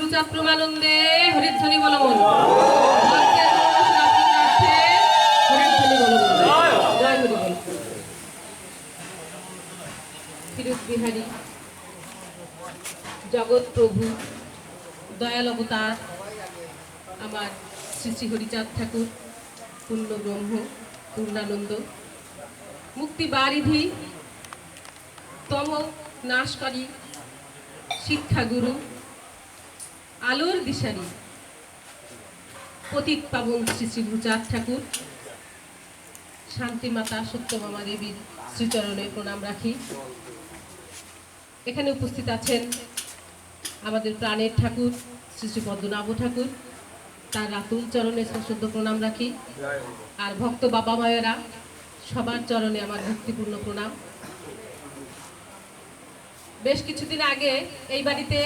গুরুচাঁদ প্রমানন্দে হরিধ্বনি বলমন। হরিধ্বনি বলমন। জয় হরি বল। ফিরোজ বিহারী জগৎ প্রভু দয়াল অবতার আমার শ্রী শ্রী হরিচাঁদ ঠাকুর পূর্ণ ব্রহ্ম পূর্ণানন্দ মুক্তি বারিধি তম নাশকারী শিক্ষাগুরু আলোর দিশারি পতিত পাবন শ্রী শ্রী গুরুচাঁদ ঠাকুর শান্তি মাতা সত্যভামা দেবীর শ্রীচরণে প্রণাম রাখি। এখানে উপস্থিত আছেন আমাদের প্রাণের ঠাকুর শ্রী শ্রী পদ্মনাভ ঠাকুর, তার রাতুল চরণে সশ্রদ্ধ প্রণাম রাখি। আর ভক্ত বাবা মায়েরা সবার চরণে আমার ভক্তিপূর্ণ প্রণাম। বেশ কিছুদিন আগে এই বাড়িতে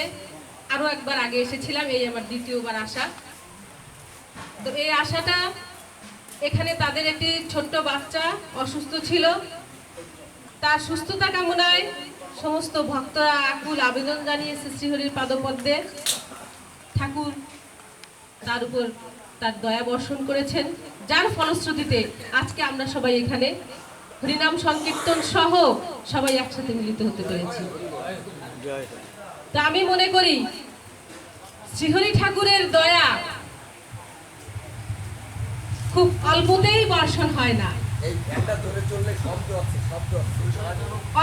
আরো একবার আগে এসেছিলাম, এই আমার দ্বিতীয়বার আসা। তো এই আশাটা এখানে তাদের একটি ছোট্ট বাচ্চা অসুস্থ ছিল, তার সুস্থতা কামনায় সমস্ত ভক্তরা আকুল আবেদন জানিয়েছে শ্রীহরির পাদপদ্মে। ঠাকুর তার উপর তার দয়া বর্ষণ করেছেন, যার ফলশ্রুতিতে আজকে আমরা সবাই এখানে হরিনাম সংকীর্তন সহ সবাই একসাথে মিলিত হতে পেরেছি। তা আমি মনে করি শ্রীহরি ঠাকুরের দয়া খুব অল্পতেই বর্ষণ হয় না,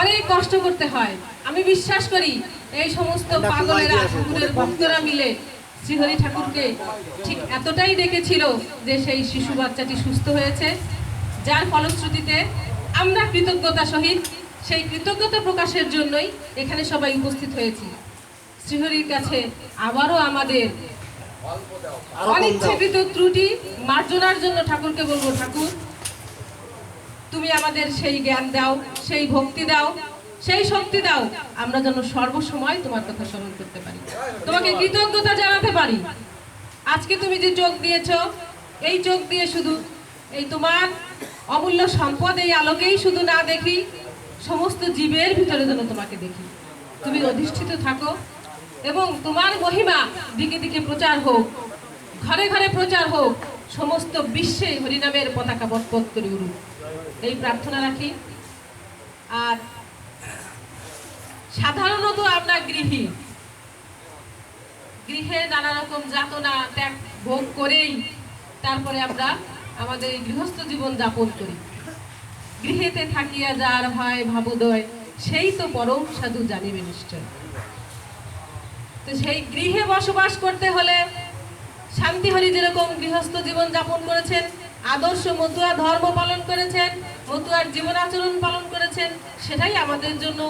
অনেক কষ্ট করতে হয়। আমি বিশ্বাস করি এই সমস্ত পাগলেরা ঠাকুরের ভক্তরা মিলে শ্রীহরি ঠাকুরকে ঠিক এতটাই ডেকেছিল যে সেই শিশু বাচ্চাটি সুস্থ হয়েছে, যার ফলশ্রুতিতে আমরা কৃতজ্ঞতা সহিত সেই কৃতজ্ঞতা প্রকাশের জন্যই এখানে সবাই উপস্থিত হয়েছি। শ্রীহরির কাছে আবারও আমাদের অনিচ্ছাকৃত ত্রুটি মার্জনার জন্য ঠাকুরকে বলবো, ঠাকুর তুমি আমাদের সেই জ্ঞান দাও, সেই ভক্তি দাও, সেই শক্তি দাও, আমরা যেন সর্বসময় তোমার কথা স্মরণ করতে পারি, তোমাকে কৃতজ্ঞতা জানাতে পারি। আজকে তুমি যে চোখ দিয়েছ, এই চোখ দিয়ে শুধু এই তোমার অমূল্য সম্পদ এই আলোকেই শুধু না দেখি, সমস্ত জীবের ভিতরে যেন তোমাকে দেখি। তুমি অধিষ্ঠিত থাকো এবং তোমার মহিমা দিকে দিকে প্রচার হোক, ঘরে ঘরে প্রচার হোক, সমস্ত বিশ্বে হরিনামের পতাকা বটপট করে উঠুক, এই প্রার্থনা রাখি। আর সাধারণত আমরা গৃহে নানা রকম যাতনা ত্যাগ ভোগ করেই তারপরে আমরা আমাদের এই গৃহস্থ জীবন যাপন করি। গৃহেতে থাকিয়া যার হয় ভাবোদয়, সেই তো পরম সাধু জানিবে নিশ্চয়। তো সেই গৃহে বসবাস করতে হলে শান্তিহরি যেরকম গৃহস্থ জীবন যাপন করেছেন, আদর্শ মতুয়া ধর্ম পালন করেছেন, মতুয়ার জীবন আচরণ পালন করেছেন, সেটাই আমাদের জন্য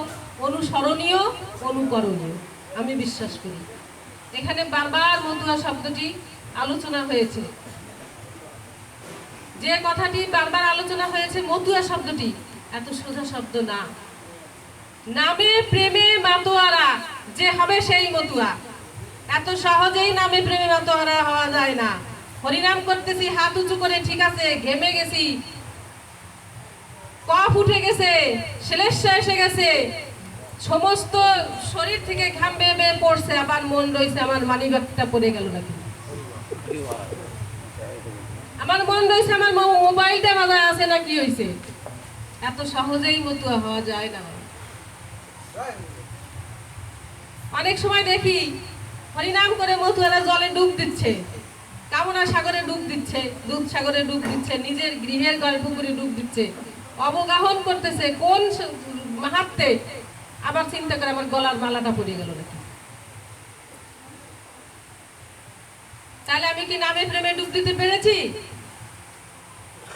অনুসরণীয়, অনুকরণীয় আমি বিশ্বাস করি। এখানে বারবার মতুয়া শব্দটি আলোচনা হয়েছে, যে কথাটি বারবার আলোচনা হয়েছে, মতুয়া শব্দটি এত সোজা শব্দ না। নামে প্রেমে মাতোয়ারা যে হবে সেই মতুয়া, এত সহজেই নামে প্রেমে মাতোয়ারা হওয়া যায় না। হরিনাম করতেছি হাত উঁচু করে, ঠিক আছে, ঘেমে গেছি, কফ উঠে গেছে, শ্লেষ্মা এসে গেছে, সমস্ত শরীর থেকে ঘাম বেয়ে বেয়ে পড়ছে, আবার মন রয়েছে আমার মানিব্যাগটা পড়ে গেল নাকি, আমার মন রয়েছে আমার মোবাইলটা বাজায় আছে না, কি হয়েছে। এত সহজেই মতুয়া হওয়া যায় না। অনেক সময় দেখি হরিনাম করে মতুয়ারা জলে ডুব দিচ্ছে, কামনা সাগরে ডুব দিচ্ছে, দুধ সাগরে ডুব দিচ্ছে, নিজের গৃহের ঘরে পুকুরে ডুব দিচ্ছে, অবগাহন করতেছে কোন মাহাত্মে, আবার চিন্তা করে আমার গলার মালাটা পড়ে গেল নাকি। তাহলে আমি কি নামে প্রেমে ডুব দিতে পেরেছি?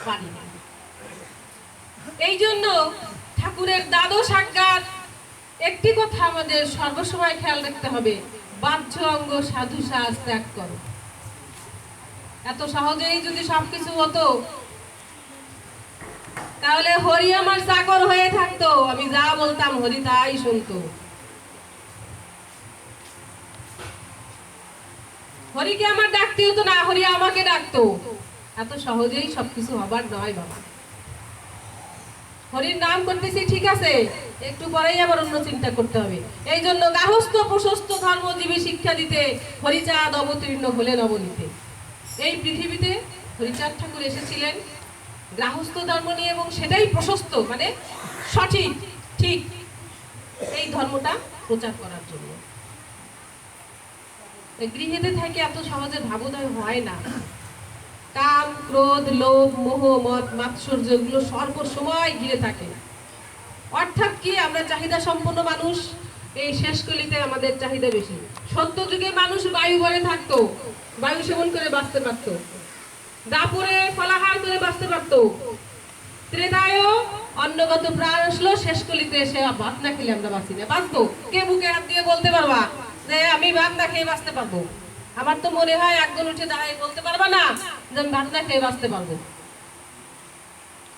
পারি না। এই জন্য ঠাকুরের দ্বাদশ আজ্ঞার একটি কথা আমাদের সর্বসময় খেয়াল রাখতে হবে, বাহ্য অঙ্গ সাধু সাজ ত্যাগ করো। এত সহজেই যদি সবকিছু হতো তাহলে হরি আমার চাকর হয়ে থাকতো, আমি যা বলতাম হরি তাই শুনতো। হরিকে আমার ডাকতে হতো না, হরি আমাকে ডাকতো। এত সহজেই সবকিছু হবার নয় বাবা। হরির নাম করতেছি ঠিক আছে, একটু পরেই আবার অন্য চিন্তা করতে হবে। এই জন্য গার্হস্থ্য প্রশস্ত ধর্মজীবী শিক্ষা দিতে হরিচাঁদ অবতীর্ণ হলেন অবনীতে। এই পৃথিবীতে হরিচাঁদ ঠাকুর এসেছিলেন গৃহস্থ ধর্ম নিয়ে, এবং সেটাই প্রশস্ত মানে সঠিক ঠিক এই ধর্মটা প্রচার করার জন্য। গৃহেতে থেকে এত সহজে ভাবোদয় হয় না। কাম, ক্রোধ, লোভ, মোহ, মদ, মাৎসর্য এগুলো সর্বসময় ঘিরে থাকে। অর্থাৎ কি, আমরা চাহিদা সম্পন্ন মানুষ। এই শেষ কলিতে আমাদের চাহিদা বেশি। সত্য যুগে মানুষ বায়ু ভরে থাকতো, বায়ু সেবন করে বাঁচতে পারত, দাপুরে ফলাহার করে বাঁচতে পারত। ত্রেতায়ও অন্নগত প্রাণ আসলো, শেষ কলিতে এসে ভাত না খেলে আমরা বাঁচি না। বাঁচবো? কে বুকে হাত দিয়ে বলতে পারবা যে আমি ভাত না খেয়ে বাঁচতে পারবো? আমার তো মনে হয় একজন উঠে দাঁড়াই বলতে পারবা না যে আমি ভাত না খেয়ে বাঁচতে পারবো।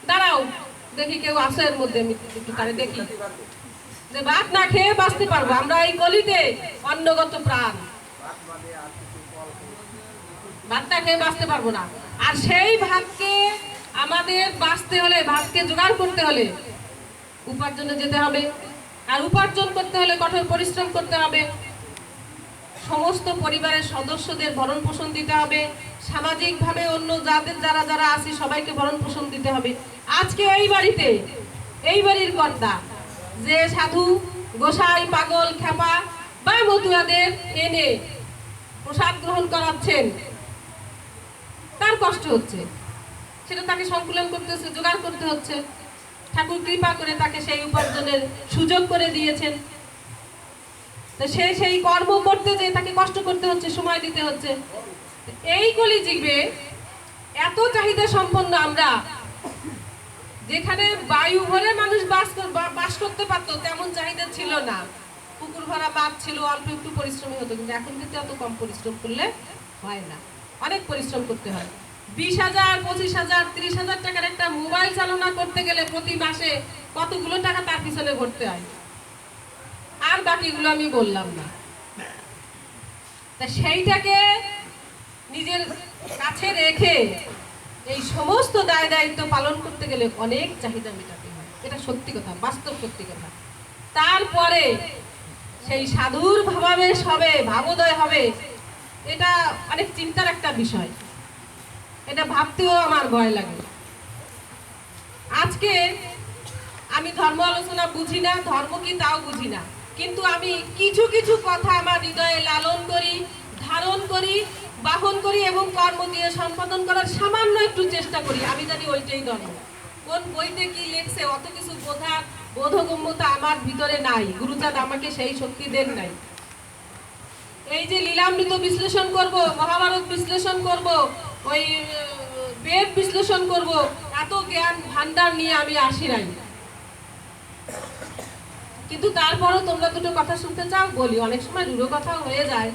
দাঁড়াও দেখি কেউ আছে এর মধ্যে, আমি একটু তারে দেখি যে ভাত না খেয়ে বাঁচতে পারবো। আমরা এই কলিতে অন্নগত প্রাণ, ভাত না খেয়ে বাঁচতে পারবো না। আর সেই ভাতকে আমাদের বাঁচতে হলে, ভাতকে জোগাড় করতে হলে উপার্জনে যেতে হবে। আর উপার্জন করতে হলে কঠোর পরিশ্রম করতে হবে। সমস্ত পরিবারের সদস্যদের ভরণ পোষণ দিতে হবে। সামাজিকভাবে অন্য যারা যারা আছে সবাইকে ভরণ পোষণ দিতে হবে। আজকে এই বাড়িতে, এই বাড়ির কর্তা যে সাধু, গোসাই, পাগল, খেপা বা মতুয়াদের এনে প্রসাদ গ্রহণ করাচ্ছেন, তার কষ্ট হচ্ছে, সেটা তাকে সংকুলন করতে হচ্ছে, জোগাড় করতে হচ্ছে। ঠাকুর কৃপা করে তাকে সেই উপার্জনের সুযোগ করে দিয়েছেন। তো সেই কর্ম করতে যে তাকে কষ্ট করতে হচ্ছে, সময় দিতে হচ্ছে। এই কলিযুগে এত চাহিদা সম্পন্ন আমরা, যেখানে বায়ু ভরে মানুষ বাস করতে পারতো তেমন চাহিদা ছিল না। পুকুর ভরা মাছ ছিল, অল্প একটু পরিশ্রমী হতো। কিন্তু এখন কিন্তু এত কম পরিশ্রম করলে হয় না, অনেক পরিশ্রম করতে হয়। 20,000, 25,000, 30,000 টাকার একটা মোবাইল চালনা করতে গেলে প্রতি মাসে কতগুলো টাকা তার পিছনে ভরতে হয়, আর বাকিগুলো আমি বললাম না। তা সেইটাকে নিজের কাছে রেখে এই সমস্ত দায় দায়িত্ব পালন করতে গেলে অনেক চাহিদা মেটাতে হয়। এটা সত্যি কথা, বাস্তব সত্যি কথা। তারপরে সেই সাধুর ভাবাবেশ হবে, ভাবোদয় হবে, এটা অনেক চিন্তার একটা বিষয়। এটা ভাবতেও আমার ভয় লাগে। আজকে আমি ধর্ম আলোচনা বুঝি না, ধর্ম কি তাও বুঝি না, কিন্তু আমি কিছু কিছু কথা আমার হৃদয়ে লালন করি, ধারণ করি, বাহন করি এবং কর্ম দিয়ে সম্পাদন করার সামান্য একটু চেষ্টা করি। আমি জানি ওইটাই ধর্ম। কোন বইতে কি লেখছে অত কিছু বোধগম্যতা আমার ভিতরে নাই। গুরুচাঁদ আমাকে সেই শক্তি দেন নাই। এই যে লীলামৃত বিশ্লেষণ করব, মহাভারত বিশ্লেষণ করব, ওই বেদ বিশ্লেষণ করব, এত জ্ঞান ভান্ডার নিয়ে আমি আসি নাই। কিন্তু তারপরও তোমরা দুটো কথা শুনতে চাও, বলি। অনেক সময় দুটো কথা হয়ে যায়,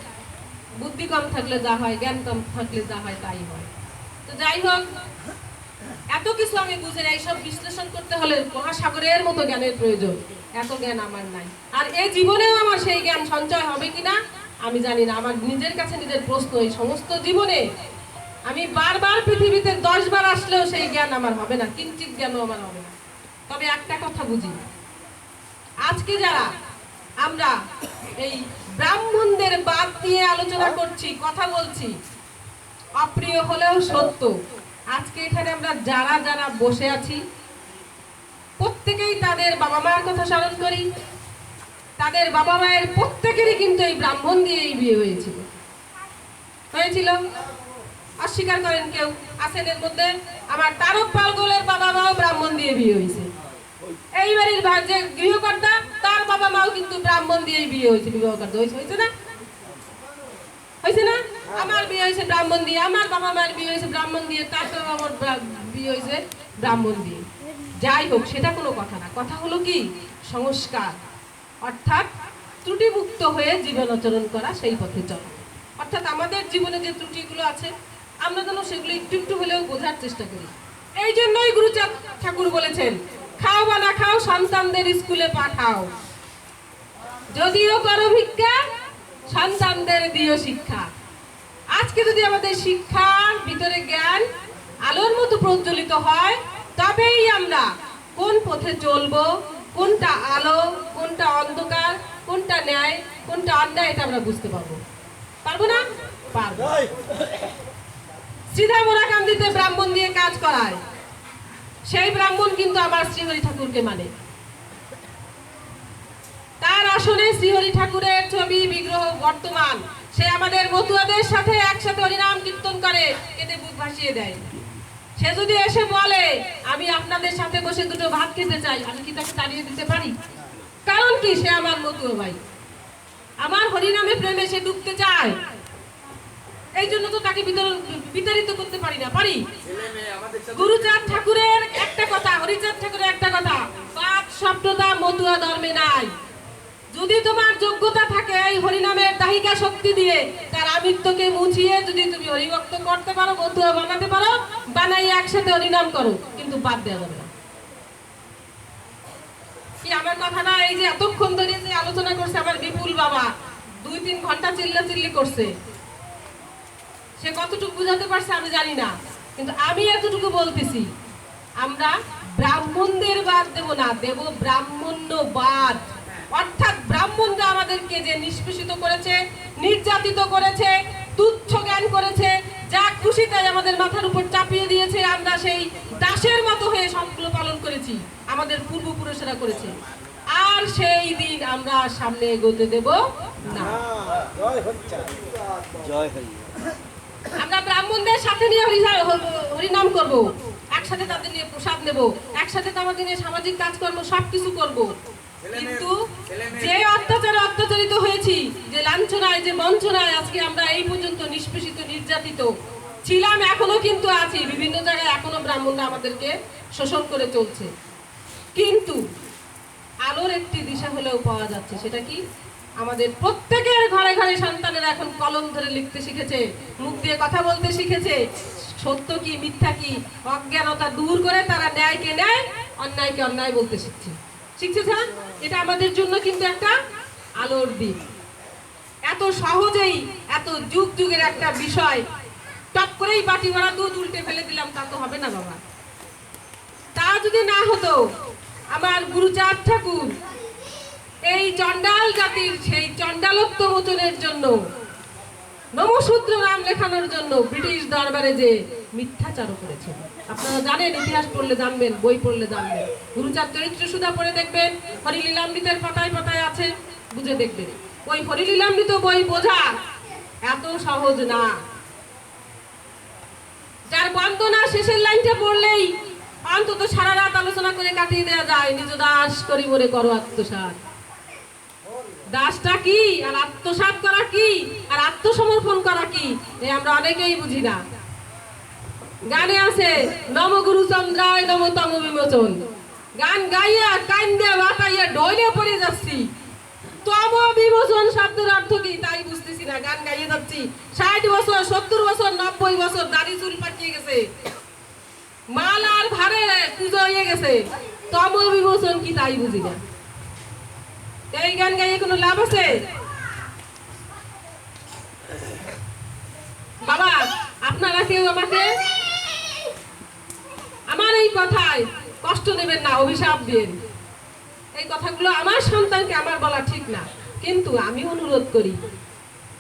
বুদ্ধি কম থাকলে যা হয়, জ্ঞান কম থাকলে যা হয় তাই হয়। তো যাই হোক, এত কিছু আমি বুঝি না। এইসব বিশ্লেষণ করতে হলে মহাসাগরের মতো জ্ঞানের প্রয়োজন। এত জ্ঞান আমার নাই। আর এই জীবনেও আমার সেই জ্ঞান সঞ্চয় হবে কিনা আমি জানি না। আমার নিজের কাছে নিজের প্রশ্ন, এই সমস্ত জীবনে আমি বারবার পৃথিবীতে 10 বার আসলেও সেই জ্ঞান আমার হবে না, কিঞ্চিত জ্ঞানও আমার হবে না। তবে একটা কথা বুঝি, আজকে যারা আমরা এই ব্রাহ্মণদের বাদ দিয়ে আলোচনা করছি, কথা বলছি, অপ্রিয় হলেও সত্য, আজকে এখানে আমরা যারা যারা বসে আছি প্রত্যেকেই তাদের বাবা মায়ের কথা স্মরণ করি। তাদের বাবা মায়ের প্রত্যেকেরই কিন্তু এই ব্রাহ্মণ দিয়েই বিয়ে হয়েছিল। অস্বীকার করেন কেউ আছেন এর মধ্যে? আমার তারক পালগোলের বাবা মাও ব্রাহ্মণ দিয়ে বিয়ে হয়েছে। এই বাড়ির যে গৃহকর্তা, তার বাবা মাও কিন্তু ব্রাহ্মণ দিয়েই বিয়ে হয়েছে, বিবাহকর্তা হয়েছে না? হয়েছে না? আমার বিয়ে হয়েছে ব্রাহ্মণ দিয়ে, আমার বাবা মায়ের বিয়ে হয়েছে ব্রাহ্মণ দিয়ে, তার আমার বিয়ে হয়েছে ব্রাহ্মণ দিয়ে। যাই হোক, সেটা কোনো কথা না। কথা হলো কি, সংস্কার, অর্থাৎ ত্রুটিমুক্ত হয়ে জীবন আচরণ করা, সেই পথে চলা। অর্থাৎ আমাদের জীবনে যে ত্রুটিগুলো আছে আমরা যেন সেগুলো একটু একটু হলেও বোঝার চেষ্টা করি। এই জন্যই গুরুচাঁদ ঠাকুর বলেছেন, খাও বা না খাও, সন্তানদের স্কুলে পাঠাও, যদিও করো ভিক্ষা, সন্তানদের দিও শিক্ষা। আজকে যদি আমাদের শিক্ষার ভিতরে জ্ঞান আলোর মতো প্রজ্বলিত হয়, তবেই আমরা কোন পথে চলবো, কোনটা আলো, কোনটা অন্ধকার, কোনটা ন্যায়, কোনটা অন্যায়, এটা আমরা বুঝতে পারবো। পারবো না? পারবো। সিধা মোরাকান্দিতে ব্রাহ্মণ দিয়ে কাজ করায়, সেই ব্রাহ্মণ কিন্তু আবার শ্রীহরি ঠাকুরকে মানে। তার আসনে শ্রীহরি ঠাকুরের ছবি বিগ্রহ বর্তমান। সে আমাদের মতুয়াদের সাথে একসাথে হরিনাম কীর্তন করে, কেঁদে বুক ভাসিয়ে দেয়। সে যদি এসে বলে আমি আপনাদের সাথে বসে দুটো ভাত খেতে চাই, আমি কি তাকে তাড়িয়ে দিতে পারি? কারণ কি, সে আমার মতুয়া ভাই, আমার হরিনামে প্রেমে সে ডুবতে চায়। এই জন্য তো তাকে বিতাড়িত করতে পারি না, পারি? গুরুচাঁদ ঠাকুরের একটা কথা, হরিচাঁদ ঠাকুরের একটা কথা, বাদ শব্দটা মতুয়া ধর্মে নাই। যদি তোমার যোগ্যতা থাকে এই হরিনামের দাহিকা শক্তি দিয়ে তার আমিত্বকে মুছিয়ে যদি তুমি হরিভক্ত করতে পারো, মতুয়া বানাতে পারো, বানাই একসাথে হরিনাম করো, কিন্তু বাদ দেওয়া যাবে না। কি আমার কথা না? এই যে এতক্ষণ ধরে যে আলোচনা করছে আমার বিপুল বাবা, 2-3 ঘন্টা চিল্লাচিল্লি করছে, সে কতটুকু বুঝাতে পারছে আমি জানি না, কিন্তু আমি এতটুকু বলতেছি, আমরা ব্রাহ্মণদের বাদ দেব না, দেব ব্রাহ্মণ্যবাদ। অর্থাৎ ব্রাহ্মণরা আমাদেরকে যে নিষ্পেষিত করেছে, নির্যাতিত করেছে, তুচ্ছ জ্ঞান করেছে, যা খুশি তাই আমাদের মাথার উপর চাপিয়ে দিয়েছে, আমরা সেই দাসের মতো হয়ে সবগুলো পালন করেছি, আমাদের পূর্বপুরুষেরা করেছে। আর সেই দিন আমরা সামনে এগোতে দেব না। আমরা ব্রাহ্মণদের সাথে নিয়ে হরিনাম করব, একসাথে তাদের নিয়ে প্রসাদ নেব, একসাথে তাদের নিয়ে সামাজিক কাজকর্ম সবকিছু করব। কিন্তু যে অত্যাচারে অত্যাচারিত হয়েছি, যে লাঞ্ছনায়, যে বঞ্চনায় আজকে আমরা এই পর্যন্ত নিষ্পেষিত, নির্যাতিত ছিলাম, এখনো কিন্তু আছি। বিভিন্ন জায়গায় এখনো ব্রাহ্মণরা আমাদেরকে শোষণ করে চলছে। কিন্তু আলোর একটি দিশা হলেও পাওয়া যাচ্ছে, সেটা কি? আমাদের প্রত্যেকের ঘরে ঘরে সন্তানেরা এখন কলম ধরে লিখতে শিখেছে, মুখ দিয়ে কথা বলতে শিখেছে। সত্য কি মিথ্যা কি অজ্ঞানতা দূর করে তারা ন্যায়কে ন্যায়, অন্যায়কে অন্যায় বলতে শিখছে। এটা আমাদের জন্য কিন্তু একটা আলোর দিক। এত সহজেই, এত যুগ যুগের একটা বিষয় টপ করেই বাটি ভরা দুধ উল্টে ফেলে দিলাম, তা তো হবে না বাবা। তা যদি না হতো, আমার গুরুচাঁদ ঠাকুর এই চণ্ডাল জাতির সেই চণ্ডালত্ব মোচনের জন্য, নমশূদ্র নাম লেখানোর জন্য ব্রিটিশ দরবারে যে মিথ্যাচার করেছেন। আপনারা জানেন, ইতিহাস পড়লে জানবেন, বই পড়লে জানবেন। গুরুচাঁদ চরিত্র সুধা পড়ে দেখবেন, হরিলীলামৃতের পাতায় পাতায় আছে, বুঝে দেখবেন। ওই হরিলীলামৃত বই বোঝা এত সহজ না। যার বন্দনা শেষের লাইনটা পড়লেই অন্তত সারা রাত আলোচনা করে কাটিয়ে দেওয়া যায়, নিজ দাস করি বলে করো আত্মসাৎ। দাসটা কি আর আত্মসাৎ করা কি আর আত্মসমর্পণ করা কি, আমরা অনেকেই বুঝি না। গানে আছে নম গুরু চন্দ্রায় নম তম বিমোচন, গান গাইয়া কান্দে বাতাইয়া ঢইলে পড়ে যাচ্ছি, তম বিমোচন শব্দের অর্থ কি তাই বুঝতেছি না। গান গাইয়ে যাচ্ছি, 60 বছর 70 বছর 90 বছর দাড়ি চুল পাকিয়ে গেছে, মাল আর ভারে পুজো হয়ে গেছে, তম বিমোচন কি তাই বুঝি না। এই গান গাইয়ে কোনো লাভ আছে? বাবা, আপনারা কেউ আমাকে আমার এই কথায় কষ্ট নেবেন না, অভিশাপ দিন। এই কথাগুলো আমার সন্তানকে আমার বলা ঠিক না, কিন্তু আমি অনুরোধ করি,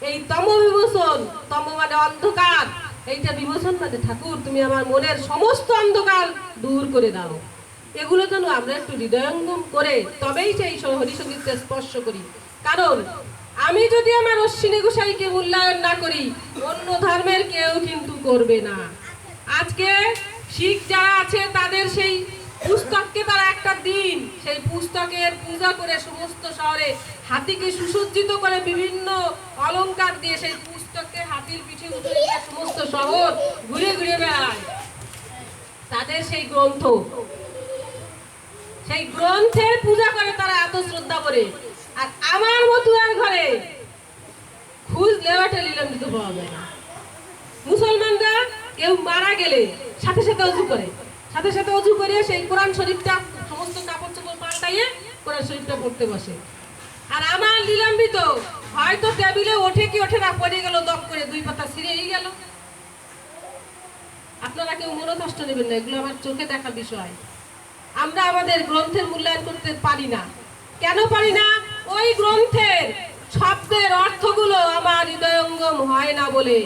এই তম বিমোচন, তম মানে অন্ধকার, এইটা বিমোচন মানে ঠাকুর তুমি আমার মনের সমস্ত অন্ধকার দূর করে দাও। এগুলো যেন আমরা একটু হৃদয়ঙ্গম করে তবেই সেই হরিসঙ্গীতকে স্পর্শ করি। কারণ আমি যদি আমার অশ্বিনী গোসাইকে মূল্যায়ন না করি, অন্য ধর্মের কেউ কিন্তু করবে না। আজকে শিখ যারা আছে তাদের সেই পুস্তককে তারা একটা দিন সেই পুস্তকের পূজা করে সমস্ত শহরে হাতিকে সুসজ্জিত করে বিভিন্ন অলংকার দিয়ে সেই পুস্তককে হাতির পিঠে উঠে দিয়ে সমস্ত শহর ঘুরে ঘুরে বেড়ায়। তাদের সেই গ্রন্থ, সেই গ্রন্থের পূজা করে তারা এত শ্রদ্ধা করে। আর আমার মতুয়ার ঘরে খুঁজ লেওয়াটা নিলাম দিতে পাওয়া যায় না। মুসলমানরা কেউ মারা গেলে সাথে সাথে অজু করে, সাথে সাথে অজু করে সেই কোরআন শরীফটা সমস্ত কাপড় চোপড় পাল্টাইয়ে কোরআন শরীফটা পড়তে বসে। আর আমার লীলামৃত হয়তো টেবিলে ওঠে কি ওঠে না, পড়ে গেল দম করে 2 পাতা ছিঁড়েই গেল। আপনারা কেউ মনে কষ্ট নেবেন না, এগুলো আমার চোখে দেখা বিষয়। আমরা আমাদের গ্রন্থের মূল্যায়ন করতে পারি না। কেন পারি না? ওই গ্রন্থের শব্দের অর্থগুলো আমার হৃদয়ঙ্গম হয় না বলে।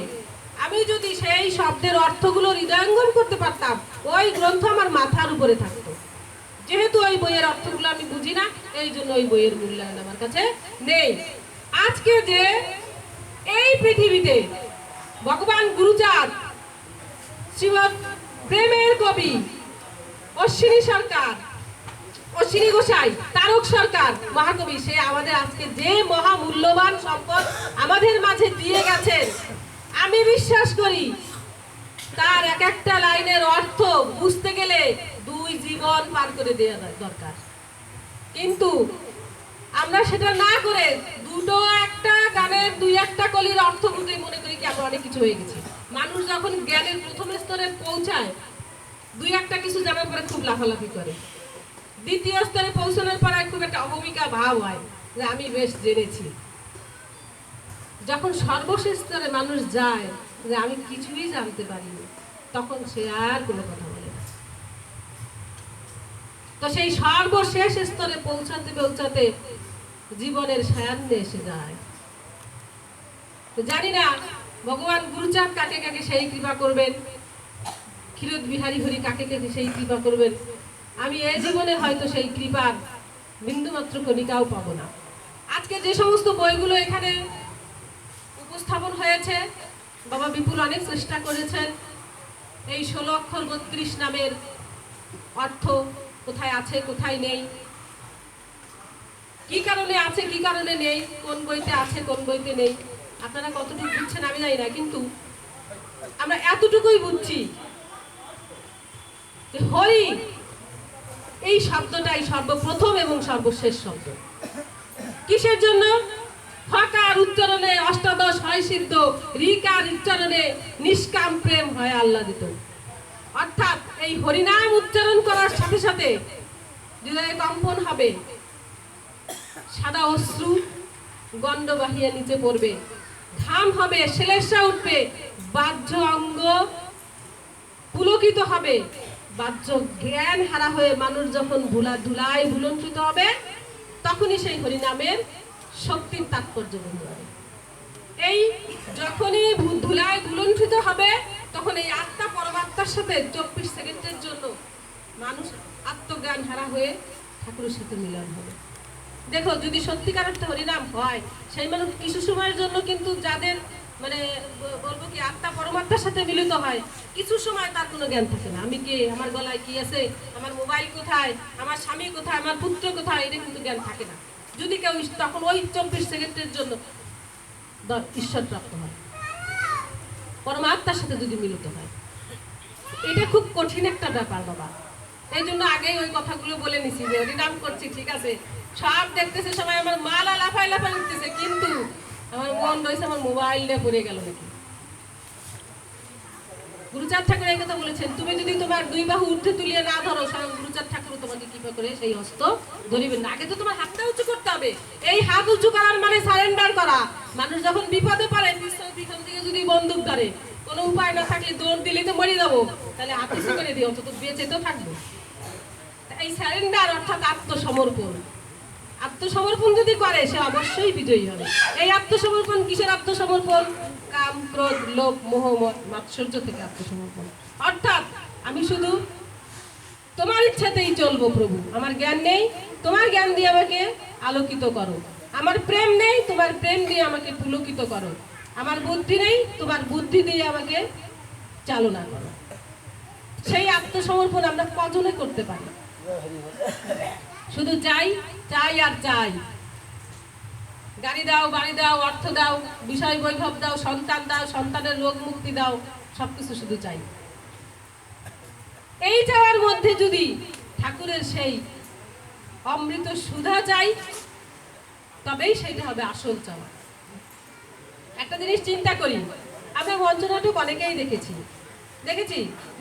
আমি যদি সেই শব্দের অর্থগুলো হৃদয়ঙ্গম করতে পারতাম, ওই গ্রন্থ আমার মাথার উপরে থাকতো। যেহেতু ওই বইয়ের অর্থগুলো আমি বুঝি না, এই জন্য ওই বইয়ের মূল্যায়ন আমার কাছে নেই। আজকে যে এই পৃথিবীতে ভগবান গুরুচাঁদ, শ্রীমৎ প্রেমের কবি অশ্বিনী সরকার, অশ্বিনী গোসাই, তারক সরকার মহাকবি, সে আমাদের আজকে যে মহামূল্যবান সম্পদ আমাদের মাঝে দিয়ে গেছেন, আমি বিশ্বাস করি তার এক একটা লাইনের অর্থ বুঝতে গেলে 2 জীবন পার করে দেওয়া দরকার। কিন্তু আমরা সেটা না করে দুটো একটা গানের 2-1টা কলির অর্থ বুঝে মনে করি কি আমরা অনেক কিছু হয়ে গেছি। মানুষ যখন জ্ঞানের প্রথম স্তরে পৌঁছায়, 2-1টা কিছু জানার পরে খুব লাফালাফি করে। দ্বিতীয় স্তরে পৌঁছানোর পর খুব একটা অহমিকা ভাব হয় যে আমি বেশ জেনেছি। যখন সর্বশেষ স্তরে মানুষ যায় যে আমি কিছুই জানতে পারিনি, তখন সে আর কোনো কথা বলে না। তো সেই সর্বশেষ স্তরে পৌঁছাতে পৌঁছাতে জীবনের সায়ান্নে এসে যায়। তো জানি না ভগবান গুরুচাঁদ কাকে কাকে সেই কৃপা করবেন, ক্ষীরোদ বিহারী হরি কাকে কাকে সেই কৃপা করবেন। আমি এই জীবনে হয়তো সেই কৃপার বিন্দুমাত্র কণিকাও পাবো না। আজকে যে সমস্ত বইগুলো এখানে উপস্থাপন হয়েছে, বাবা বিপুল অনেক চেষ্টা করেছেন এই 16 অক্ষর 32 নামের অর্থ কোথায় আছে কোথায় নেই, কি কারণে আছে কি কারণে নেই, কোন বইতে আছে কোন বইতে নেই, আপনারা কতটুকু বুঝছেন আমি জানি না। কিন্তু আমরা এতটুকুই বুঝছি যে হরি এই শব্দটাই সর্বপ্রথম এবং সর্বশেষ শব্দ। কিসের জন্য? হকার উচ্চারণে অষ্টাদশ হয় সিদ্ধ, রিকার উচ্চারণে নিষ্কাম প্রেম হয় আহ্লাদিত। অর্থাৎ এই হরিনাম উচ্চারণ করার সাথে সাথে হৃদয়ে কম্পন হবে, সাদা অশ্রু গণ্ড বাহিয়ে নিচে পড়বে, ঘাম হবে, শ্লেষা উঠবে, বাহ্য অঙ্গ পুলকিত হবে, বাহ্য জ্ঞান হারা হয়ে মানুষ যখন ধুলায় ভুলণ্ঠিত হবে, তখনই সেই হরিনামের শক্তির তাৎপর্য বুঝতে পারে। এই যখনই ধুলায় ভুলণ্ঠিত হবে, তখন এই আত্মা পরমাত্মার সাথে 24 সেকেন্ডের জন্য মানুষ আত্মজ্ঞান হারা হয়ে ঠাকুরের সাথে মিলন হবে। দেখো, যদি সত্যিকার অর্থে হরিনাম হয়, সেই মানুষ কিছু সময়ের জন্য কিন্তু যাদের মানে বলবো কি আত্মা পরমাত্মার সাথে মিলিত হয়, কিছু সময় তার কোনো জ্ঞান থাকে না। আমি কে, আমার গলায় কি আছে, আমার মোবাইল কোথায়, আমার স্বামী কোথায়, আমার পুত্র কোথায়, এটা কিন্তু জ্ঞান থাকে না। যদি কেউ তখন ওই 24 সেকেন্ডের জন্য ঈশ্বর প্রাপ্ত হয়, পরমাত্মার সাথে যদি মিলিত হয়, এটা খুব কঠিন একটা ব্যাপার বাবা। এই জন্য আগেই ওই কথাগুলো বলে নিছি যে হরিনাম করছি, ঠিক আছে, সব দেখতেছে সবাই, আমার মালা লাফাই লাফাই উঠতেছে, কিন্তু আমার মন রয়েছে আমার মোবাইলটা পড়ে গেল নাকি। গুরুচাঁদ ঠাকুর এই কথা বলেছেন, তুমি যদি তোমার 2 বাহু ঊর্ধ্বে তুলিয়ে না ধরো, স্বয়ং গুরুচাঁদ ঠাকুর তোমাকে কৃপা করে সেই হস্ত ধরিবেন না। আগে তো তোমার হাতটা উঁচু করতে হবে। এই হাত উঁচু করার মানে সারেন্ডার করা। মানুষ যখন বিপদে পড়ে, পিছন থেকে যদি বন্দুক ধরে, কোনো উপায় না থাকলে দৌড় দিলে তো মরে যাবো, তাহলে হাত উঁচু করে দিই, অন্তত বেঁচে তো থাকবো। এই সারেন্ডার অর্থাৎ আত্মসমর্পণ। আত্মসমর্পণ যদি করে, সে অবশ্যই বিজয়ী হবে। এই আত্মসমর্পণ কিসের আত্মসমর্পণ? কাম, ক্রোধ, লোভ, মোহ, মাৎসর্য থেকে আত্মসমর্পণ। অর্থাৎ আমি শুধু তোমার ইচ্ছাতেই চলবো প্রভু, আমার জ্ঞান নেই, তোমার জ্ঞান দিয়ে আমাকে আলোকিত করো। আমার প্রেম নেই, তোমার প্রেম দিয়ে আমাকে পুলকিত করো। আমার বুদ্ধি নেই, তোমার বুদ্ধি দিয়ে আমাকে চালনা করো। সেই আত্মসমর্পণ আমরা কজনে করতে পারি? শুধু চাই চাই আর চাই, গাড়ি দাও, বাড়ি দাও, অর্থ দাও, বিষয় বৈভব দাও, সন্তান দাও, সন্তানের রোগ মুক্তি দাও, সবকিছু শুধু চাই। এই চাওয়ার মধ্যে যদি ঠাকুরের সেই অমৃত সুধা চাই, তবেই সেইটা হবে আসল চাওয়া। একটা জিনিস চিন্তা করি, আমরা মঞ্চনাটক অনেকেই দেখেছি,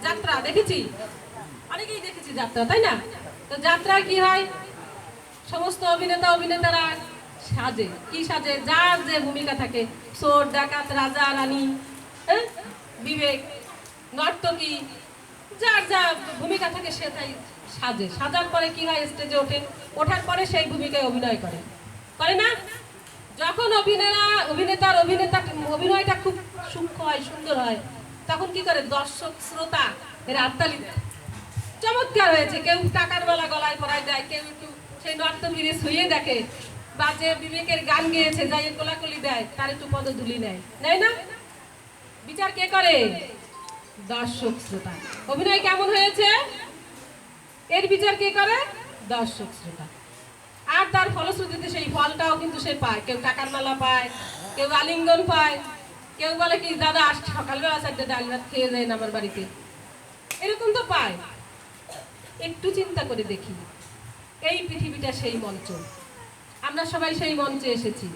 যাত্রা দেখেছি, অনেকেই দেখেছি যাত্রা, তাই না? তো যাত্রা কি হয়, সমস্ত অভিনেতা অভিনেতারা সাজে, কি সাজে, যার যে ভূমিকা থাকে, চোর, ডাকাত, রাজা, রানী, বিবেক, নর্তকী, যার যা ভূমিকা থাকে সে তাই সাজে, সাজার পরে কি হয়, স্টেজে ওঠেন, ওঠার পরে সেই ভূমিকায় অভিনয় করে, করে না? যখন অভিনেতার অভিনয়টা খুব সূক্ষ্ম হয়, সুন্দর হয়, তখন কি করে দর্শক শ্রোতা এরা হাততালি দেয়, চমৎকার হয়েছে। কেউ টাকার বেলা গলায় পরায় দেয়, কেউ একটু সেই নর্তকীরে শুয়ে দেখে, বা যে বিবেকের গান গেয়েছে যাই কোলাকুলি দেয়, তার একটু পদধূলি নেয়, নেয় না? বিচার কে করে? দর্শক শ্রোতা। অভিনয় কেমন হয়েছে এর বিচার কে করে? দর্শক শ্রোতা। আর তার ফলশ্রুতিতে সেই ফলটাও কিন্তু সে পায়। কেউ টাকার মালা পায়, কেউ আলিঙ্গন পায়, কেউ বলে কি দাদা আজ সকালবেলা 4টে ডাল ভাত খেয়ে যায় না আমার বাড়িতে, এরকম তো পায়। একটু চিন্তা করে দেখি, এই পৃথিবীটা সেই মঞ্চ, আমরা সবাই সেই মঞ্চে এসেছি,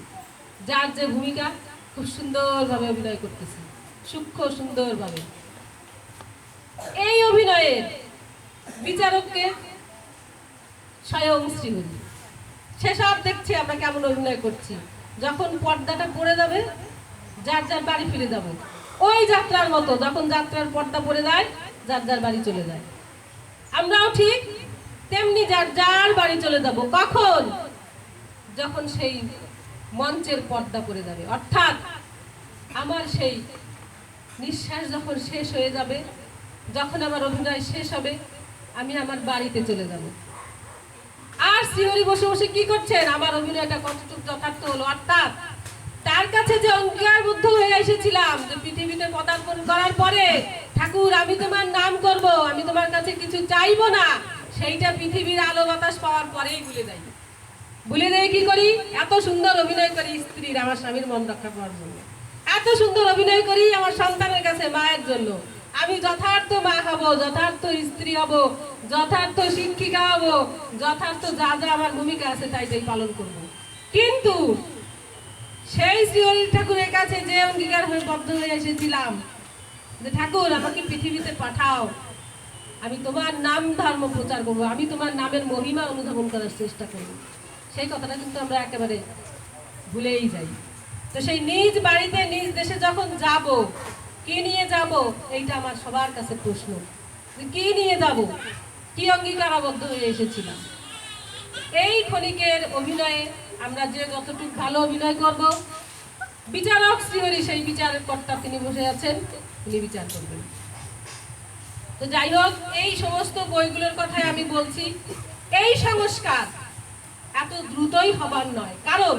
যার যে ভূমিকা খুব সুন্দরভাবে অভিনয় করতেছি, সূক্ষ্ম সুন্দরভাবে। এই অভিনয়ের বিচারককে স্বয়ং শ্রীহরি, সেসব দেখছে আমরা কেমন অভিনয় করছি। যখন পর্দাটা পড়ে যাবে, যার যার বাড়ি ফিরে যাব, ওই যাত্রার মতো, যখন যাত্রার পর্দা পড়ে যায়, যার যার বাড়ি চলে যায়, আমরাও ঠিক তেমনি যার যার বাড়ি চলে যাব। কখন? যখন সেই মঞ্চের পর্দা পড়ে যাবে, অর্থাৎ আমার সেই নিঃশ্বাস যখন শেষ হয়ে যাবে, যখন আমার অভিনয় শেষ হবে, আমি আমার বাড়িতে চলে যাব। আর শ্রীহরি বসে বসে কি করছেন? আমার অভিনয়টা কতটুকু যথার্থ হলো, অর্থাৎ তার কাছে যে অঙ্গীকারবদ্ধ হয়ে এসেছিলাম যে পৃথিবীতে পদার্পণ করার পরে ঠাকুর আমি তোমার নাম করব, আমি তোমার কাছে কিছু চাইবো না, সেইটা পৃথিবীর আলো বাতাস পাওয়ার পরেই ভুলে যাই। ভুলে যাই কি করি? এত সুন্দর অভিনয় করি স্ত্রীর, আমার স্বামীর মন রক্ষা করার জন্য, এত সুন্দর অভিনয় করি আমার সন্তানের কাছে মায়ের জন্য, আমি যথার্থ মা হব, যথার্থ স্ত্রী হব, যথার্থ শিক্ষিকা হব, যথার্থ যা যা আমার ভূমিকা আছে তাই তাই পালন করব। কিন্তু সেই শ্রীহরি ঠাকুরের কাছে যে অঙ্গীকার হয়ে বদ্ধ হয়ে এসেছিলাম যে ঠাকুর আমাকে পৃথিবীতে পাঠাও, আমি তোমার নাম ধর্ম প্রচার করবো, আমি তোমার নামের মহিমা অনুধাবন করার চেষ্টা করব, সেই কথাটা কিন্তু আমরা একেবারে ভুলেই যাই। তো সেই নিজ বাড়িতে নিজ দেশে যখন যাব, কি নিয়ে যাব? এইটা আমার সবার কাছে প্রশ্ন, কি নিয়ে যাব, কি অঙ্গীকারাবদ্ধ হয়ে এসেছিলাম। এই ক্ষণিকের অভিনয়ে আমরা যে যতটুকু ভালো অভিনয় করব, বিচারক শ্রীহরি সেই বিচারের কর্তা তিনি বসে আছেন, তিনি বিচার করবেন। তো যাই হোক, এই সমস্ত বইগুলোর কথাই আমি বলছি। এই সংস্কার এত দ্রুতই হবার নয়, কারণ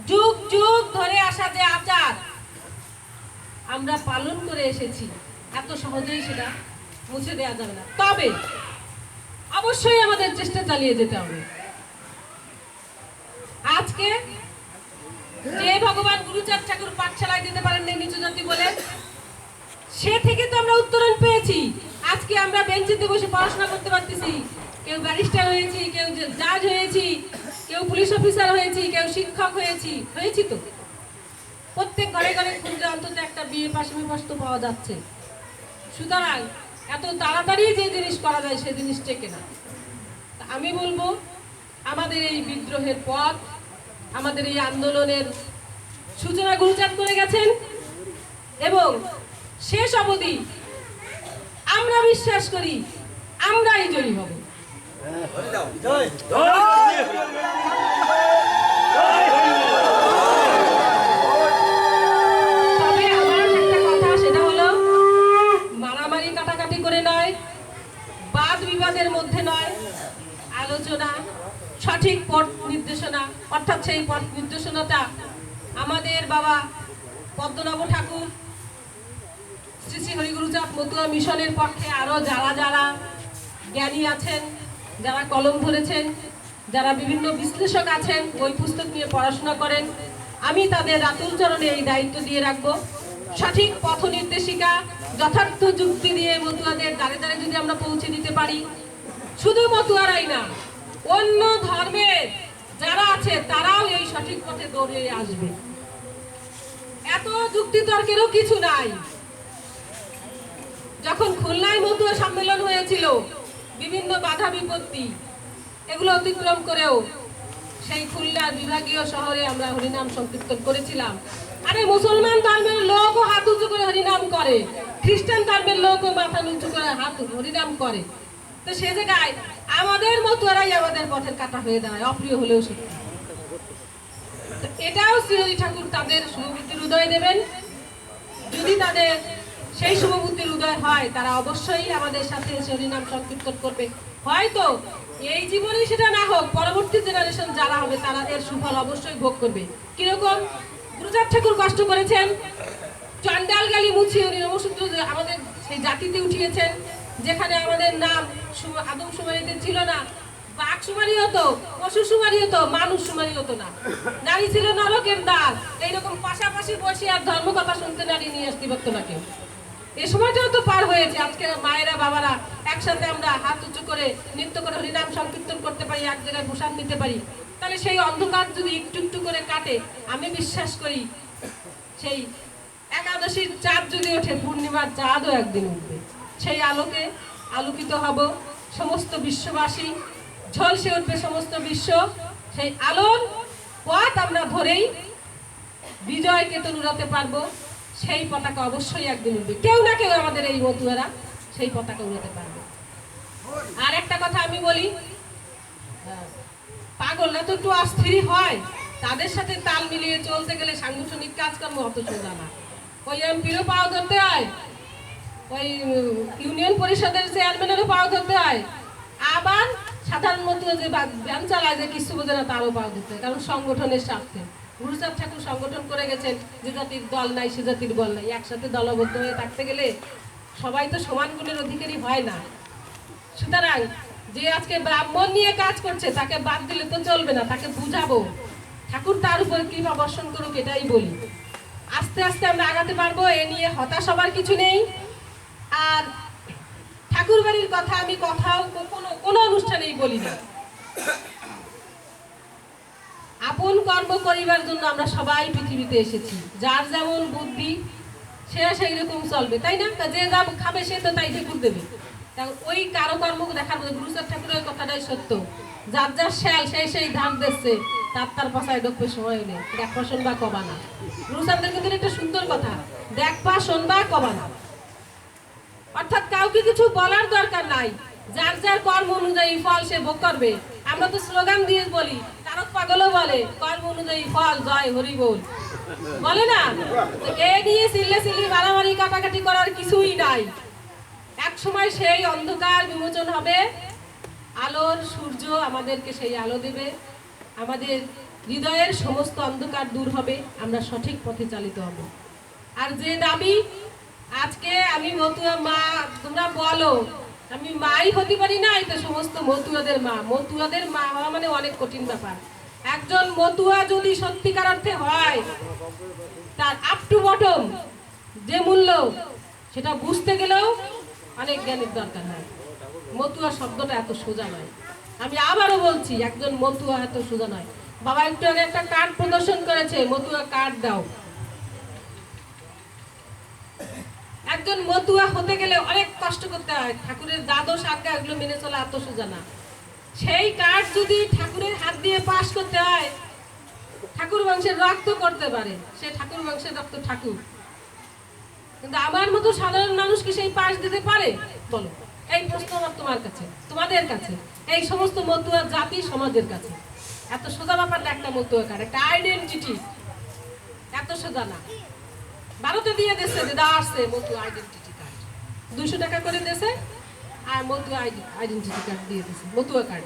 যুগ যুগ ধরে আসা যে আচার আমরা পালন করে এসেছি, এত সহজেই সেটা মুছে দেওয়া যাবে না। তবে অবশ্যই আমাদের চেষ্টা চালিয়ে যেতে হবে। আজকে যে ভগবান গুরুচাঁদ ঠাকুর পাঠশালায় দিতে পারেননি নিচু জাতি বলে, সে থেকে তো আমরা উত্তরণ পেয়েছি। আজকে আমরা বেঞ্চিতে বসে পড়াশোনা করতে পারতেছি, কেউ ব্যারিস্টার হয়েছি, কেউ জাজ হয়েছি, কেউ পুলিশ অফিসার হয়েছি, কেউ শিক্ষক হয়েছি তো প্রত্যেক ঘরে ঘরে খুঁজে অন্তত একটা বিএ পাস তো পাওয়া যাচ্ছে। সুতরাং এত তাড়াতাড়ি যে জিনিস করা যায় সে জিনিস টেকে না। আমি বলবো আমাদের এই বিদ্রোহের পথ, আমাদের এই আন্দোলনের সূচনা গুরুচাঁদ করে গেছেন, এবং শেষ অবধি আমরা বিশ্বাস করি আমরাই জয়ী হব। তবে আমার একটা কথা, সেটা হলো মারামারি কাটাকাটি করে নয়, বাদ বিবাদের মধ্যে নয়, আলোচনা, সঠিক পথ নির্দেশনা, অর্থাৎ সেই পথ নির্দেশনাটা আমাদের বাবা পদ্মনাভ ঠাকুর, শ্রী শ্রী হরিগুরুচাঁদ মতুয়া মিশনের পক্ষে আরো যারা যারা জ্ঞানী আছেন, যারা কলম ধরেছেন, যারা বিভিন্ন বিশ্লেষক আছেন, বই পুস্তক নিয়ে পড়াশোনা করেন, আমি তাদের আতুল চরণে এই দায়িত্ব দিয়ে রাখবো। সঠিক পথ নির্দেশিকা যথার্থ যুক্তি দিয়ে মতুয়াদের দ্বারে দ্বারে যদি আমরা পৌঁছে দিতে পারি, শুধু মতুয়ারাই না, অন্য ধর্মের যারা আছে তারাও এই সঠিক পথে দৌড়ে আসবে। এত যুক্তি তর্কেরও কিছু নাই। যখন খুলনায় মতুয়া সম্মেলন হয়েছিল, বিভিন্ন বাধা বিপত্তি এগুলো অতিক্রম করেও সেই খুলনার বিভাগীয় শহরে আমরা হরিনাম সংকীর্তন করেছিলাম। আরে মুসলমান ধর্মের লোকও হাত উঁচু করে হরিনাম করে, খ্রিস্টান ধর্মের লোকও মাথা উঁচু করে হাত হরিনাম করে। তো সে জায়গায় আমাদের মতুয়ারাই আমাদের পথের কাঁটা হয়ে দাঁড়ায়, অপ্রিয় হলেও সত্যি। তো এটাও শ্রীহরি ঠাকুর তাদের শুভবুদ্ধির উদয় দেবেন। যদি তাদের সেই শুভবুদ্ধির উদয় হয়, তারা অবশ্যই আমাদের সাথে হরিনাম সংকীর্তন করবে। হয়তো এই জীবনে সেটা না হোক, পরবর্তী জেনারেশন যারা হবে তারা এর সুফল অবশ্যই ভোগ করবে। কিরকম? গুরুচাঁদ ঠাকুর কষ্ট করেছেন, চন্ডাল গালি মুছিয়ে উনি নমসূত্র আমাদের সেই জাতিতে উঠিয়েছেন, যেখানে আমাদের নাম আদম সুমারিতে ছিল না। বাঘ সুমারি হতো, পশু সুমারি হতো, মানুষ সুমারি হতো না। নারী ছিল নরকের দ্বার। এইরকম পাশাপাশি বসে আর ধর্ম কথা শুনতে নারী নিয়ে আসতে পারতো না কেউ। এই সময়টাও তো পার হয়েছে। আজকে মায়েরা বাবারা একসাথে আমরা হাত উঁচু করে নৃত্য করে হরিনাম সংকীর্তন করতে পারি, এক জায়গায় প্রসাদ নিতে পারি। তাহলে সেই অন্ধকার যদি একটু একটু করে কাটে, আমি বিশ্বাস করি সেই একাদশীর চাঁদ যদি ওঠে, পূর্ণিমার চাঁদও একদিন উঠবে। সেই আলোকে আলোকিত হব সমস্ত বিশ্ববাসী, ঝলসে উঠবে সমস্ত বিশ্ব। সেই আলোর পথ আমরা ধরেই বিজয়কে তো উড়াতে পারবো। সেই পতাকা অবশ্যই একদিন উঠবে। কেউ না কেউ আমাদের এই মতুয়ারা সেই পতাকা উড়াতে পারবে। আর একটা কথা আমি বলি, পাগলরা তো একটু অস্থির হয়, তাদের সাথে তাল মিলিয়ে চলতে গেলে সাংগঠনিক কাজকর্ম অত সোজা না। ওই এমপিরও পাওয়া ধরতে হয়, ওই ইউনিয়ন পরিষদের চেয়ারম্যানেরও পাওয়া ধরতে হয়, আবার সাধারণ মতুয়া যে ব্যায়াম চালায় যে কিছু বোঝে না তারও পাওয়া ধরতে হয়। কারণ সংগঠনের স্বার্থে গুরুচাঁদ ঠাকুর সংগঠন করে গেছেন, যে জাতির দল নাই সে জাতির বল নাই। একসাথে দলবদ্ধ হয়ে থাকতে গেলে সবাই তো সমান গুণের অধিকারী হয় না। সুতরাং যে আজকে ব্রাহ্মণ নিয়ে কাজ করছে তাকে বাদ দিলে তো চলবে না, তাকে বুঝাবো। ঠাকুর তার উপর কৃপা বর্ষণ করুক, এটাই বলি। আস্তে আস্তে আমরা আগাতে পারবো, এ নিয়ে হতাশ হবার কিছু নেই। আর ঠাকুর বাড়ির কথা আমি কোথাও কোনো অনুষ্ঠানেই বলি না। আপন কর্ম করিবার জন্য আমরা সবাই পৃথিবীতে এসেছি। যার যেমন বুদ্ধি সে সেই রকম চলবে, তাই না? যে যা খাবে সে তো তাই ঠাকুর দেবে। ওই কারো কর্ম দেখার মধ্যে গুরুচাঁদ ঠাকুরের কথাটাই সত্য। যার যার শ্যাল সেই ধান দিচ্ছে, তার পাশায় ডোকবে সময় হলে দেখবা শোনবা কবা না। গুরুচাঁদের কিন্তু একটা সুন্দর কথা, দেখবা শোনবা কবা না। অর্থাৎ কাউকে কিছু বলার দরকার নাই, যার যার কর্ম অনুযায়ী ফল সে ভোগ করবে। আমরা তো স্লোগান দিয়ে বলি, তারক পাগলও বলে কর্ম অনুযায়ী ফল জয় হরি বল, বলে না? এ নিয়ে চিল্লি মারামারি কাটাকাটি করার কিছুই নাই। এক সময় সেই অন্ধকার বিমোচন হবে, আলোর সূর্য আমাদেরকে সেই আলো দেবে, আমাদের হৃদয়ের সমস্ত অন্ধকার দূর হবে, আমরা সঠিক পথে চালিত হব। আর যে দাবি আজকে আমি মতুয়া মা, তোমরা বলো আমি মাই হতে পারি না, এটা সমস্ত মতুয়াদের মা। মতুয়াদের মা হওয়া মানে অনেক কঠিন ব্যাপার। একজন মতুয়া যদি সত্যিকার অর্থে হয়, তার আপ টু বটম যে মূল্য সেটা বুঝতে গেলেও অনেক জ্ঞানের দরকার হয়। মতুয়া শব্দটা এত সোজা নয়। আমি আবারও বলছি, একজন মতুয়া এত সোজা নয়। বাবা একটু আগে একটা কার্ড প্রদর্শন করেছে, মতুয়া কার্ড দাও। একজন মতুয়া হতে গেলে অনেক কষ্ট করতে হয়। ঠাকুরের দ্বাদশ আজ্ঞা এগুলো মেনে চলা এত সোজা না। সেই কার্ড যদি ঠাকুরের হাত দিয়ে পাশ করতে হয়, ঠাকুর বংশের রক্ত করতে পারে, সে ঠাকুর বংশের রক্ত ঠাকুর। কিন্তু আমার মতো সাধারণ মানুষ কি সেই পাশ দিতে পারে? বলো, এই প্রশ্ন আমার তোমার কাছে, তোমাদের কাছে, এই সমস্ত মতুয়া জাতি সমাজের কাছে। এত সোজা ব্যাপারটা একটা মতুয়া কার্ড, একটা আইডেন্টিটি, এত সোজা না। ভারতে দিয়ে দেশে দেওয়া আসছে মতুয়া আইডেন্টিটি কার্ড, 200 টাকা করে দেশে, আর মতুয়া আইডেন্টিটি কার্ড দিয়ে দিয়েছে, মতুয়া কার্ড।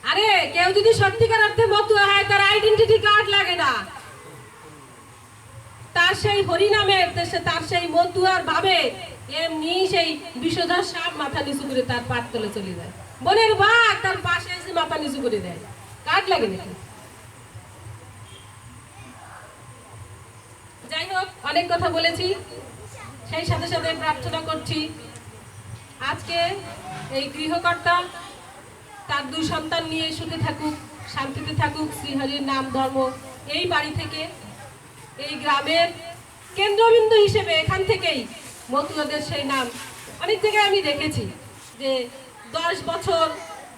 আরে কেউ যদি সত্যিকার অর্থে মতুয়া হয়, তার আইডেন্টিটি কার্ড লাগে না। তার সেই হরিনামের দেশে তার সেই মতুয়ার ভাবে এমনি সেই বিষধর সাপ মাথা নিচু করে তার পাট তলে চলে যায়। বনের বাঘ তার পাশে এসে মাথা নিচু করে দেয়, কার্ড লাগে নাকি? যাই হোক, অনেক কথা বলেছি, সেই সাথে সাথে প্রার্থনা করছি আজকে এই গৃহকর্তা তার 2 সন্তান নিয়ে সুখে থাকুক, শান্তিতে থাকুক, শ্রীহরির নাম ধর্ম এই বাড়ি থেকে, এই গ্রামের কেন্দ্রবিন্দু হিসেবে এখান থেকেই মতুয়াদের সেই নাম। অনেক জায়গায় আমি দেখেছি যে 10 বছর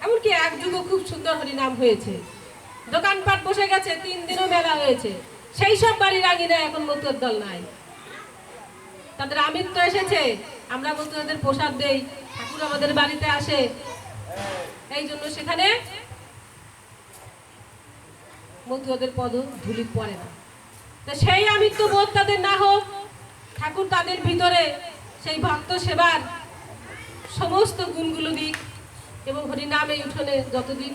এমনকি এক যুগও খুব সুন্দর হরিনাম হয়েছে, দোকানপাট বসে গেছে, 3 দিনও মেলা হয়েছে। সেই সব বাড়ির আঙিনায় এখন মতুয়ার দল নাই, তাদের আমিত্ব এসেছে। আমরা মতুয়াদের প্রসাদ দেই, ঠাকুর আমাদের বাড়িতে আসে, এই জন্য সেখানে মতুয়াদের পদ ধুলি পড়ে না। তা সেই আমিত্ব বোধ তাদের না হোক, ঠাকুর তাদের ভিতরে সেই ভক্ত সেবার সমস্ত গুণগুলো দিক, এবং হরিনাম এই উঠোনে যতদিন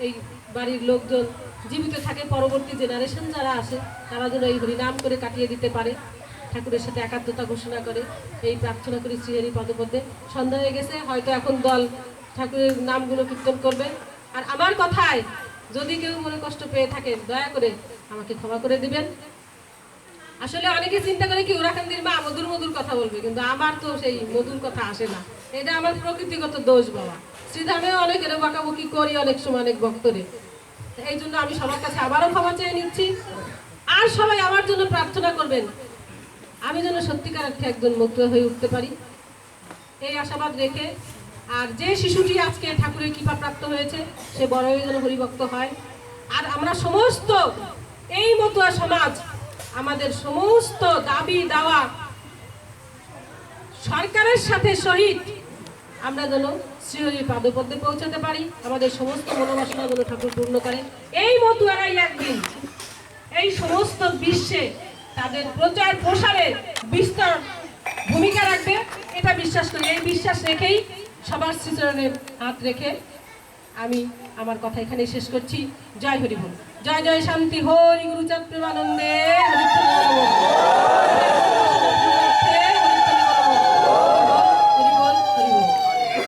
এই বাড়ির লোকজন জীবিত থাকে, পরবর্তী জেনারেশন যারা আসে তারা যেন এই হরিনাম করে কাটিয়ে দিতে পারে, ঠাকুরের সাথে একাত্মতা ঘোষণা করে, এই প্রার্থনা করি শ্রীহরি পদপদ্মে। সন্ধ্যা হয়ে গেছে, হয়তো এখন দল ঠাকুরের নামগুলো কীর্তন করবে। আর আমার কথায় যদি কেউ মনে কষ্ট পেয়ে থাকেন, দয়া করে আমাকে ক্ষমা করে দিবেন। আসলে অনেকে চিন্তা করে কি উরাকান্দির মা মধুর মধুর কথা বলবে, কিন্তু আমার তো সেই মধুর কথা আসে না, এটা আমার প্রকৃতিগত দোষ বাবা। শ্রীধামে অনেক এর বকাবকি করি, অনেক সময় অনেক ভক্তরে। এই জন্য আমি সবার কাছে আবারও ক্ষমা চেয়ে নিচ্ছি। আর সবাই আমার জন্য প্রার্থনা করবেন, আমি যেন সত্যিকার অর্থে একজন মতুয়া হয়ে উঠতে পারি, এই আশাবাদ রেখে। আর যে শিশুটি আজকে ঠাকুরের কৃপা প্রাপ্ত হয়েছে, সে বড় হয়ে যেন হরিভক্ত হয়। আর আমরা সমস্ত এই মতুয়া সমাজ আমাদের সমস্ত দাবি দাওয়া সরকারের সাথে সহিত আমরা যেন শ্রীহরির পাদপদ্মে পৌঁছাতে পারি, আমাদের সমস্ত মনোবাসনা যেন ঠাকুর পূর্ণ করে। এই মতুয়ারাই একদিন এই সমস্ত বিশ্বে তাদের প্রচার প্রসারে বিস্তর ভূমিকা রাখবে, এটা বিশ্বাস করি। এই বিশ্বাস রেখেই সবার শ্রীচরণের হাত রেখে আমি আমার কথা এখানে শেষ করছি। জয় হরি বল, জয় জয় শান্তি হরি গুরুচাঁদ প্রেমানন্দে হরি।